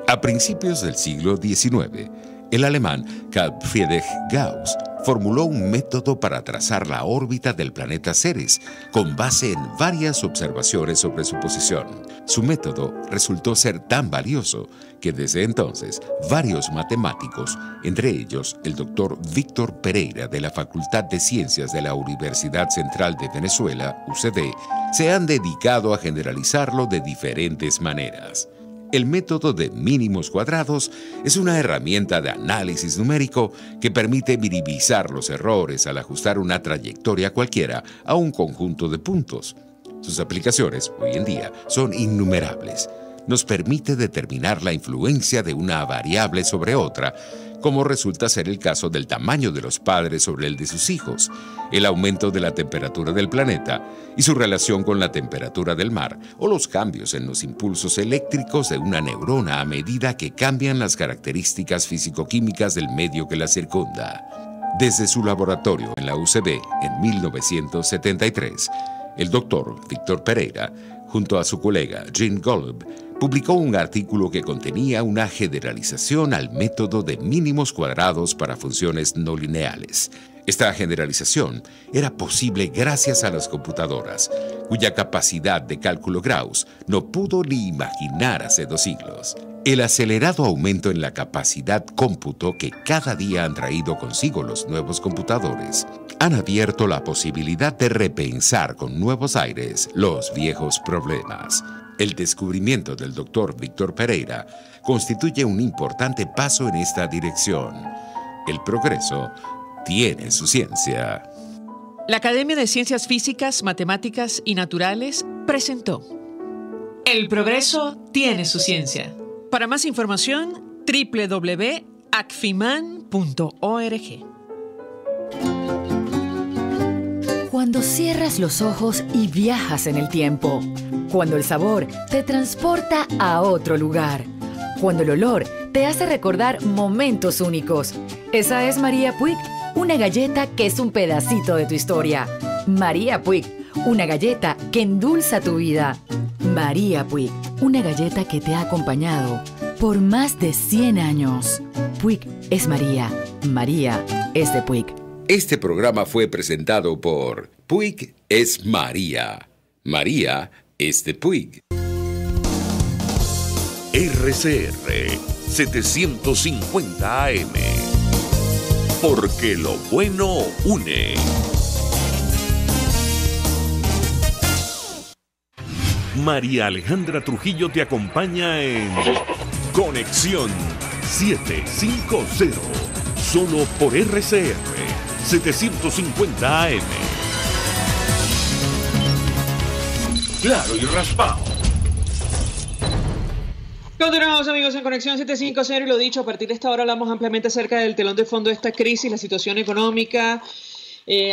A principios del siglo XIX, el alemán Carl Friedrich Gauss formuló un método para trazar la órbita del planeta Ceres, con base en varias observaciones sobre su posición. Su método resultó ser tan valioso que desde entonces varios matemáticos, entre ellos el doctor Víctor Pereira de la Facultad de Ciencias de la Universidad Central de Venezuela, UCD, se han dedicado a generalizarlo de diferentes maneras. El método de mínimos cuadrados es una herramienta de análisis numérico que permite minimizar los errores al ajustar una trayectoria cualquiera a un conjunto de puntos. Sus aplicaciones, hoy en día, son innumerables. Nos permite determinar la influencia de una variable sobre otra, como resulta ser el caso del tamaño de los padres sobre el de sus hijos, el aumento de la temperatura del planeta y su relación con la temperatura del mar, o los cambios en los impulsos eléctricos de una neurona a medida que cambian las características físico-químicas del medio que la circunda. Desde su laboratorio en la UCB en 1973, el doctor Víctor Pereira, junto a su colega Jean Golub, publicó un artículo que contenía una generalización al método de mínimos cuadrados para funciones no lineales. Esta generalización era posible gracias a las computadoras, cuya capacidad de cálculo Gauss no pudo ni imaginar hace 2 siglos. El acelerado aumento en la capacidad cómputo que cada día han traído consigo los nuevos computadores han abierto la posibilidad de repensar con nuevos aires los viejos problemas. El descubrimiento del doctor Víctor Pereira constituye un importante paso en esta dirección. El progreso tiene su ciencia. La Academia de Ciencias Físicas, Matemáticas y Naturales presentó El progreso tiene su ciencia. Para más información, www.acfiman.org. Cuando cierras los ojos y viajas en el tiempo. Cuando el sabor te transporta a otro lugar. Cuando el olor te hace recordar momentos únicos. Esa es María Puig, una galleta que es un pedacito de tu historia. María Puig, una galleta que endulza tu vida. María Puig, una galleta que te ha acompañado por más de 100 años. Puig es María. María es de Puig. Este programa fue presentado por Puig es María. María es de Puig. RCR 750 AM. Porque lo bueno une. María Alejandra Trujillo te acompaña en Conexión 750. Solo por RCR 750 AM. Claro y raspado. Continuamos, amigos, en Conexión 750 y lo dicho, a partir de esta hora hablamos ampliamente acerca del telón de fondo de esta crisis, la situación económica.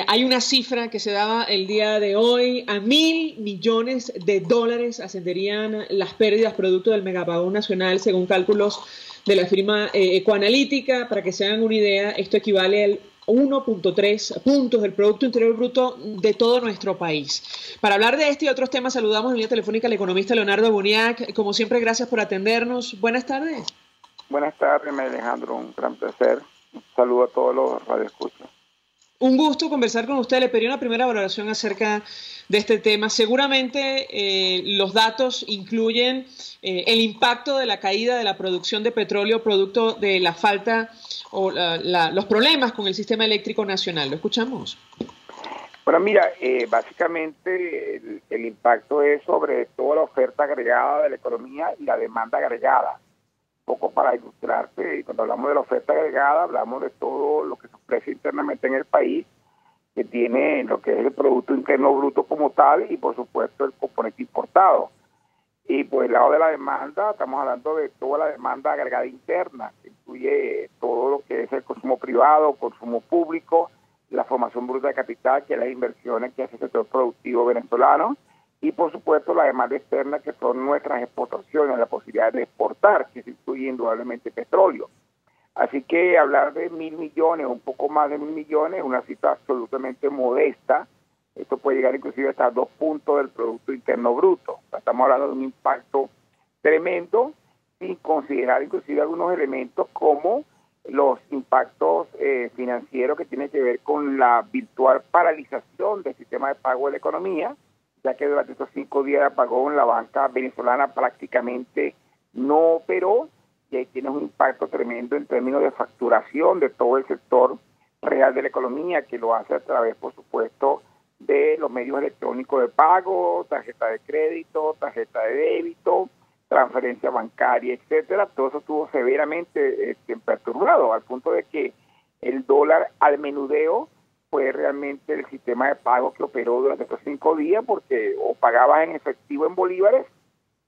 Hay una cifra que se daba el día de hoy: a $1.000 millones ascenderían las pérdidas producto del megapagón nacional, según cálculos de la firma Ecoanalítica. Para que se hagan una idea, esto equivale al 1.3 puntos del Producto Interior Bruto de todo nuestro país. Para hablar de este y otros temas, saludamos en línea telefónica al economista Leonardo Boniac. Como siempre, gracias por atendernos. Buenas tardes. Buenas tardes, Alejandro. Un gran placer. Un saludo a todos los radioescuchas. Un gusto conversar con usted. Le pedí una primera valoración acerca de este tema. Seguramente los datos incluyen el impacto de la caída de la producción de petróleo producto de la falta o los problemas con el sistema eléctrico nacional. ¿Lo escuchamos? Bueno, mira, básicamente el impacto es sobre toda la oferta agregada de la economía y la demanda agregada. Un poco para ilustrarte, cuando hablamos de la oferta agregada, hablamos de todo lo que se ofrece internamente en el país, que tiene lo que es el Producto Interno Bruto como tal y, por supuesto, el componente importado. Y por el lado de la demanda, estamos hablando de toda la demanda agregada interna, que incluye todo lo que es el consumo privado, consumo público, la formación bruta de capital, que es las inversiones que hace el sector productivo venezolano, y por supuesto la demanda externa, que son nuestras exportaciones, la posibilidad de exportar, que se incluye indudablemente petróleo. Así que hablar de 1.000 millones o un poco más de 1.000 millones es una cifra absolutamente modesta. Esto puede llegar inclusive hasta 2 puntos del Producto Interno Bruto. Estamos hablando de un impacto tremendo, sin considerar inclusive algunos elementos como los impactos financieros que tienen que ver con la virtual paralización del sistema de pago de la economía, ya que durante estos 5 días de apagón la banca venezolana prácticamente no operó, y ahí tiene un impacto tremendo en términos de facturación de todo el sector real de la economía, que lo hace a través, por supuesto, de los medios electrónicos de pago, tarjeta de crédito, tarjeta de débito, transferencia bancaria, etcétera. Todo eso estuvo severamente perturbado, al punto de que el dólar al menudeo fue realmente el sistema de pago que operó durante estos 5 días, porque o pagabas en efectivo en bolívares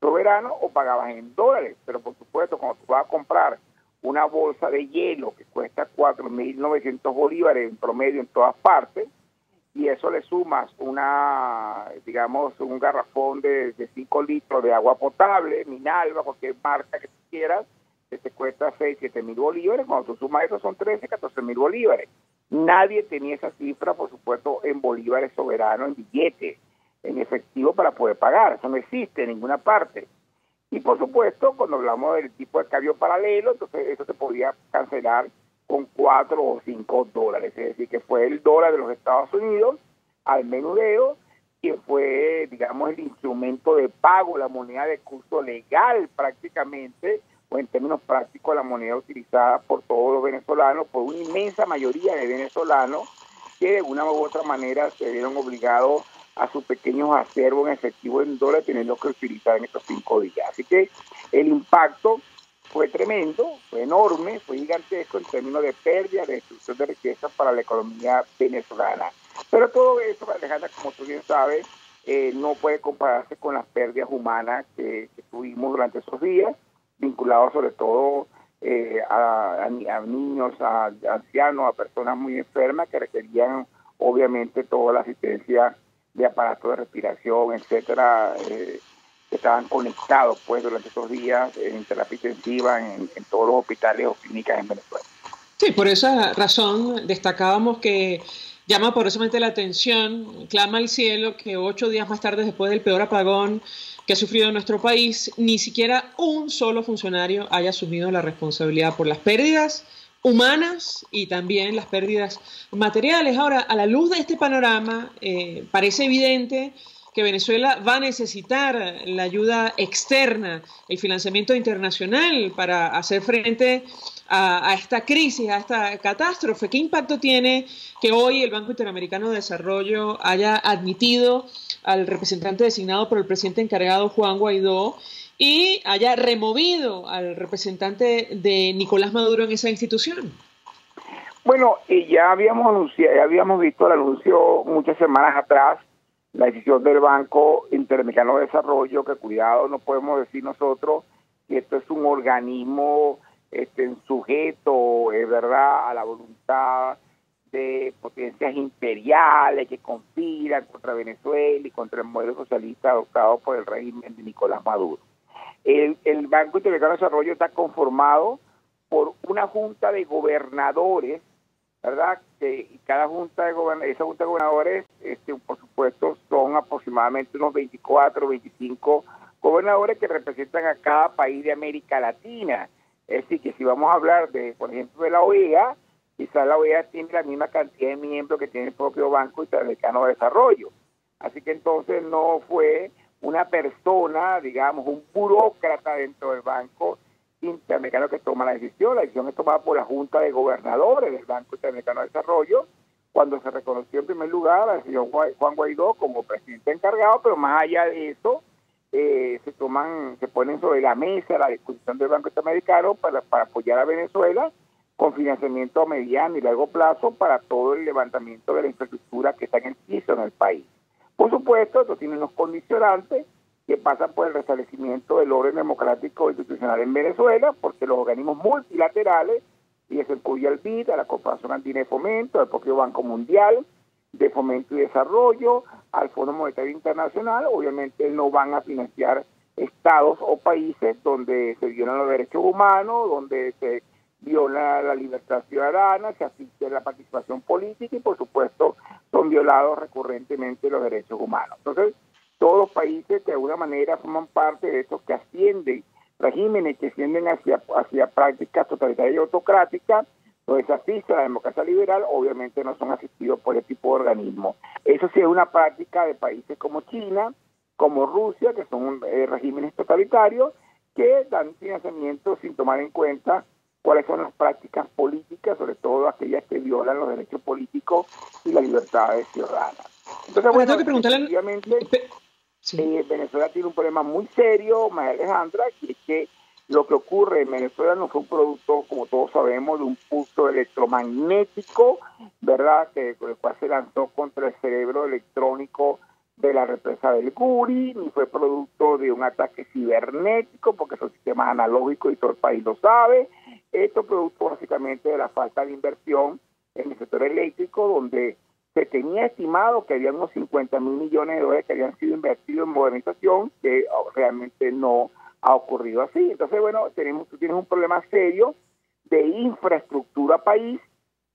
soberano o pagabas en dólares. Pero por supuesto, cuando tú vas a comprar una bolsa de hielo que cuesta 4.900 bolívares en promedio en todas partes, y eso le sumas un garrafón de 5 litros de agua potable, Minalba, cualquier marca que tú quieras, que te cuesta 6.000-7.000 bolívares, cuando tú sumas eso son 13.000-14.000 bolívares. Nadie tenía esa cifra, por supuesto, en bolívares soberanos, en billetes, en efectivo para poder pagar. Eso no existe en ninguna parte. Y por supuesto, cuando hablamos del tipo de cambio paralelo, entonces eso se podía cancelar con 4 o 5 dólares. Es decir, que fue el dólar de los Estados Unidos al menudeo, que fue, digamos, el instrumento de pago, la moneda de curso legal prácticamente, o en términos prácticos, la moneda utilizada por todos los venezolanos, por una inmensa mayoría de venezolanos que de una u otra manera se vieron obligados a sus pequeños acervos en efectivo en dólares, teniendo que utilizar en estos 5 días. Así que el impacto fue tremendo, fue enorme, fue gigantesco en términos de pérdida, de destrucción de riqueza para la economía venezolana. Pero todo eso, Alejandra, como tú bien sabes, no puede compararse con las pérdidas humanas que tuvimos durante esos días, vinculados sobre todo a niños, a ancianos, a personas muy enfermas que requerían obviamente toda la asistencia de aparatos de respiración, etcétera, que estaban conectados pues durante estos días en terapia intensiva en todos los hospitales o clínicas en Venezuela. Sí, por esa razón destacábamos que llama poderosamente la atención, clama al cielo que 8 días más tarde, después del peor apagón que ha sufrido nuestro país, ni siquiera un solo funcionario haya asumido la responsabilidad por las pérdidas humanas y también las pérdidas materiales. Ahora, a la luz de este panorama, parece evidente que Venezuela va a necesitar la ayuda externa, el financiamiento internacional para hacer frente a esta crisis, a esta catástrofe. ¿Qué impacto tiene que hoy el Banco Interamericano de Desarrollo haya admitido al representante designado por el presidente encargado, Juan Guaidó, y haya removido al representante de Nicolás Maduro en esa institución? Bueno, ya habíamos visto el anuncio muchas semanas atrás, la decisión del Banco Interamericano de Desarrollo, que cuidado, no podemos decir nosotros que esto es un organismo sujeto, es verdad, a la voluntad de potencias imperiales que conspiran contra Venezuela y contra el modelo socialista adoptado por el régimen de Nicolás Maduro. El Banco Interamericano de Desarrollo está conformado por una junta de gobernadores, ¿verdad? Y cada junta de gobernadores, por supuesto, son aproximadamente unos 24 o 25 gobernadores que representan a cada país de América Latina. Es decir, que si vamos a hablar de, por ejemplo, de la OEA, quizás la OEA tiene la misma cantidad de miembros que tiene el propio Banco Interamericano de Desarrollo. Así que entonces no fue una persona, digamos, un burócrata dentro del Banco Interamericano que toma la decisión. La decisión es tomada por la Junta de Gobernadores del Banco Interamericano de Desarrollo, cuando se reconoció en primer lugar al señor Juan Guaidó como presidente encargado, pero más allá de eso, se ponen sobre la mesa la disposición del Banco Interamericano para apoyar a Venezuela con financiamiento a mediano y largo plazo para todo el levantamiento de la infraestructura que está en el piso en el país. Por supuesto, esto tiene unos condicionantes que pasan por el restablecimiento del orden democrático institucional en Venezuela, porque los organismos multilaterales, y eso incluye al BID, a la Corporación Andina de Fomento, al propio Banco Mundial de Fomento y Desarrollo, al Fondo Monetario Internacional, obviamente no van a financiar estados o países donde se violan los derechos humanos, donde se viola la libertad ciudadana, se asiste a la participación política y, por supuesto, son violados recurrentemente los derechos humanos. Entonces, todos los países que de alguna manera forman parte de esos que ascienden, regímenes que ascienden hacia prácticas totalitarias y autocráticas, entonces asiste a la democracia liberal, obviamente no son asistidos por ese tipo de organismos. Eso sí es una práctica de países como China, como Rusia, que son regímenes totalitarios, que dan financiamiento sin tomar en cuenta cuáles son las prácticas políticas, sobre todo aquellas que violan los derechos políticos y las libertades ciudadanas. Entonces, bueno, tengo que preguntarle... efectivamente, Venezuela tiene un problema muy serio, María Alejandra, que es que lo que ocurre en Venezuela no fue un producto, como todos sabemos, de un pulso electromagnético, ¿verdad?, con el cual se lanzó contra el cerebro electrónico de la represa del Guri, ni fue producto de un ataque cibernético, porque son sistemas analógicos y todo el país lo sabe. Esto es producto básicamente de la falta de inversión en el sector eléctrico, donde se tenía estimado que había unos 50.000 millones de dólares que habían sido invertidos en modernización, que realmente no ha ocurrido así. Entonces, bueno, tú tienes un problema serio de infraestructura país,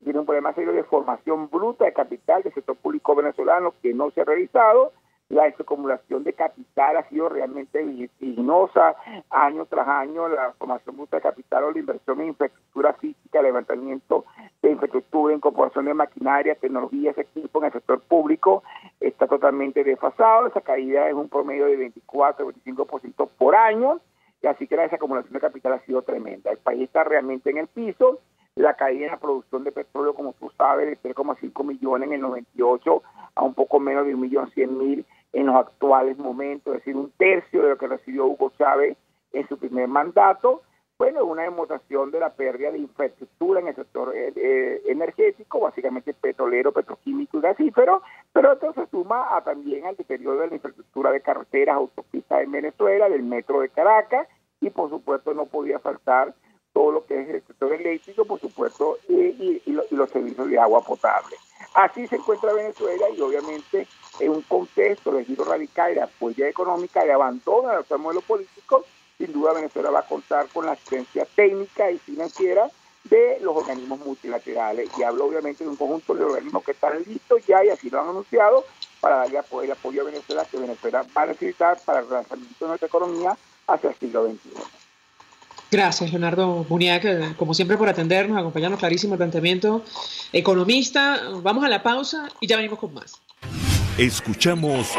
tiene un problema serio de formación bruta de capital del sector público venezolano que no se ha realizado. La desacumulación de capital ha sido realmente vertiginosa año tras año. La formación bruta de capital o la inversión en infraestructura física, levantamiento de infraestructura, incorporación de maquinaria, tecnologías, equipos en el sector público está totalmente desfasado. Esa caída es un promedio de 24-25% por año, y así que la desacumulación de capital ha sido tremenda. El país está realmente en el piso. La caída en la producción de petróleo, como tú sabes, de 3,5 millones en el 98 a un poco menos de 1.100.000 en los actuales momentos, es decir, un tercio de lo que recibió Hugo Chávez en su primer mandato. Bueno, es una demostración de la pérdida de infraestructura en el sector energético, básicamente petrolero, petroquímico y gasífero, pero esto se suma también al deterioro de la infraestructura de carreteras, autopistas en Venezuela, del metro de Caracas, y por supuesto no podía faltar todo lo que es el sector eléctrico, por supuesto, y los servicios de agua potable. Así se encuentra Venezuela, y obviamente en un contexto de giro radical, de apoyo económica, de abandono del actual modelo político, sin duda Venezuela va a contar con la asistencia técnica y financiera de los organismos multilaterales. Y hablo obviamente de un conjunto de organismos que están listos ya, y así lo han anunciado, para darle el apoyo a Venezuela, que Venezuela va a necesitar para el relanzamiento de nuestra economía hacia el siglo XXI. Gracias, Leonardo Muniac, como siempre, por atendernos, acompañarnos, clarísimo el planteamiento economista. Vamos a la pausa y ya venimos con más. Escuchamos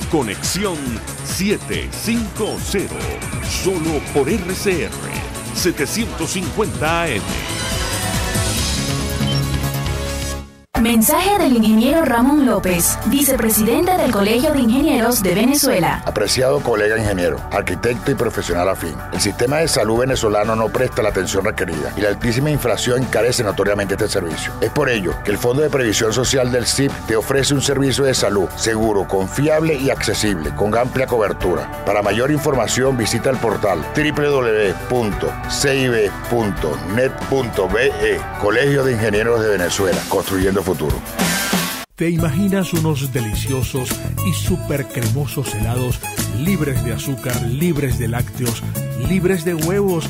Conexión 750, solo por RCR 750 AM. Mensaje del ingeniero Ramón López, vicepresidente del Colegio de Ingenieros de Venezuela. Apreciado colega ingeniero, arquitecto y profesional afín, el sistema de salud venezolano no presta la atención requerida y la altísima inflación encarece notoriamente este servicio. Es por ello que el Fondo de Previsión Social del CIP te ofrece un servicio de salud seguro, confiable y accesible, con amplia cobertura. Para mayor información visita el portal www.cib.net.be. Colegio de Ingenieros de Venezuela, construyendo futuro. ¿Te imaginas unos deliciosos y súper cremosos helados libres de azúcar, libres de lácteos, libres de huevos,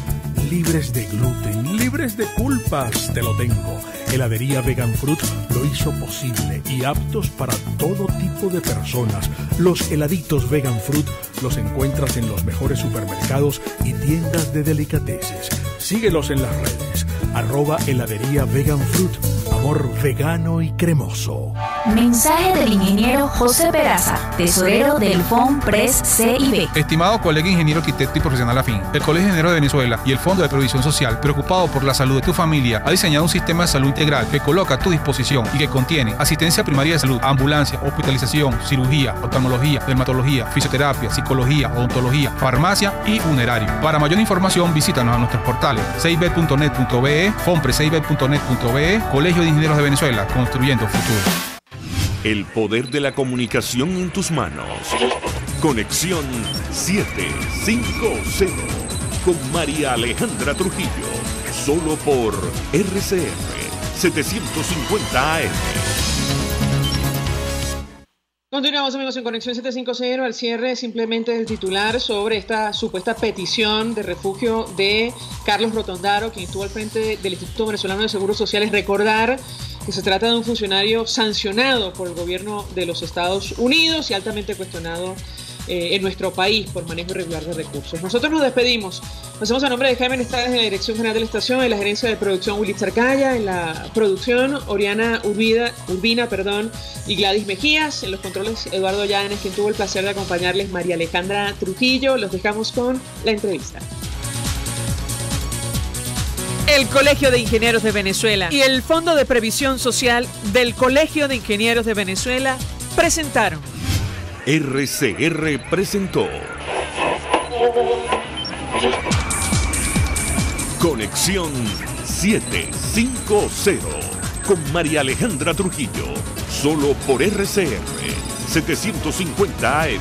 libres de gluten, libres de culpas? Te lo tengo. Heladería Vegan Fruit lo hizo posible y aptos para todo tipo de personas. Los heladitos Vegan Fruit los encuentras en los mejores supermercados y tiendas de delicateces. Síguelos en las redes. @heladería Vegan Fruit. Amor vegano y cremoso. Mensaje del ingeniero José Peraza, tesorero del FONPRES CIB. Estimado colega ingeniero, arquitecto y profesional afín, el Colegio de Ingenieros de Venezuela y el Fondo de Previsión Social, preocupado por la salud de tu familia, ha diseñado un sistema de salud integral que coloca a tu disposición y que contiene asistencia primaria de salud, ambulancia, hospitalización, cirugía, oftalmología, dermatología, fisioterapia, psicología, odontología, farmacia y funerario. Para mayor información, visítanos a nuestros portales cib.net.be, fonprescib.net.be, Colegio de Ingenieros de Venezuela, construyendo futuro. El poder de la comunicación en tus manos. Conexión 750 con María Alejandra Trujillo, solo por RCR 750 AM. Continuamos, amigos, en Conexión 750, al cierre simplemente del titular sobre esta supuesta petición de refugio de Carlos Rotondaro, quien estuvo al frente del Instituto Venezolano de Seguros Sociales. Recordar que se trata de un funcionario sancionado por el gobierno de los Estados Unidos y altamente cuestionado en nuestro país por manejo irregular de recursos. Nosotros nos despedimos. Pasamos a nombre de Jaime Nestades en la Dirección General de la Estación, en la Gerencia de Producción Willy Zarcaya, en la producción Oriana Urbina, y Gladys Mejías, en los controles Eduardo Llanes, quien tuvo el placer de acompañarles, María Alejandra Trujillo. Los dejamos con la entrevista. El Colegio de Ingenieros de Venezuela y el Fondo de Previsión Social del Colegio de Ingenieros de Venezuela presentaron. RCR presentó Conexión 750 con María Alejandra Trujillo, solo por RCR 750 AM.